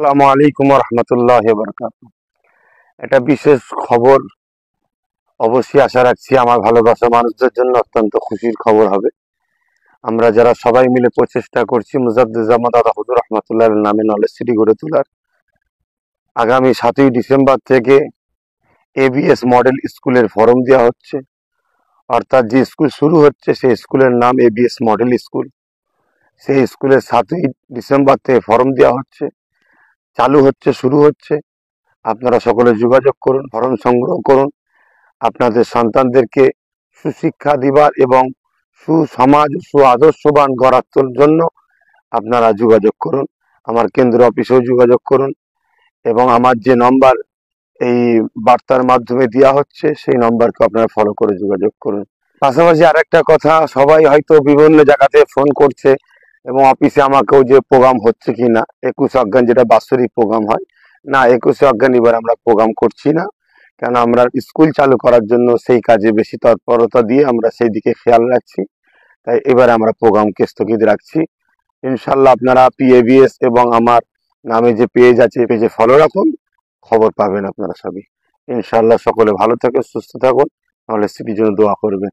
আসসালামু আলাইকুম রহমতুল্লাহ বরকাত। এটা বিশেষ খবর, অবশ্যই আশা রাখছি আমার ভালোবাসা মানুষদের জন্য অত্যন্ত খুশির খবর হবে। আমরা যারা সবাই মিলে প্রচেষ্টা করছি মুজাদ্দিদ দাদা হুজুর রহমতুল্লাহ নামে নলেজ সিটি গড়ে তোলার, আগামী 7ই ডিসেম্বর থেকে এবিএস মডেল স্কুলের ফরম দেওয়া হচ্ছে। অর্থাৎ যে স্কুল শুরু হচ্ছে সেই স্কুলের নাম এবিএস মডেল স্কুল। সেই স্কুলের 7ই ডিসেম্বর থেকে ফরম দেওয়া হচ্ছে, চালু হচ্ছে, শুরু হচ্ছে। আপনারা সকলে যোগাযোগ করুন, ফরম সংগ্রহ করুন। আপনাদের সন্তানদেরকে সুশিক্ষা দিবার এবং সুসমাজ আদর্শবান গড়ার জন্য আপনারা যোগাযোগ করুন। আমার কেন্দ্র অফিসেও যোগাযোগ করুন এবং আমার যে নম্বর এই বার্তার মাধ্যমে দেওয়া হচ্ছে সেই নম্বরকে আপনারা ফলো করে যোগাযোগ করুন। পাশাপাশি আরেকটা কথা, সবাই হয়তো বিভিন্ন জায়গাতে ফোন করছে এবং অফিসে আমাকেও যে প্রোগ্রাম হচ্ছে কিনা 21 অজ্ঞান, যেটা বাৎসরিক প্রোগ্রাম হয় না, 21 অজ্ঞান এবার আমরা প্রোগ্রাম করছি না, কেন আমরা স্কুল চালু করার জন্য সেই কাজে বেশি তৎপরতা দিয়ে আমরা সেই দিকে খেয়াল রাখছি। তাই এবারে আমরা প্রোগ্রামকে স্থগিত রাখছি। ইনশাল্লাহ আপনারা পিএবিএস এবং আমার নামে যে পেজ আছে পেজে ফলো রাখুন, খবর পাবেন আপনারা সবই। ইনশাল্লাহ সকলে ভালো থাকুন, সুস্থ থাকুন, নাহলে স্মৃতির জন্য দোয়া করবেন।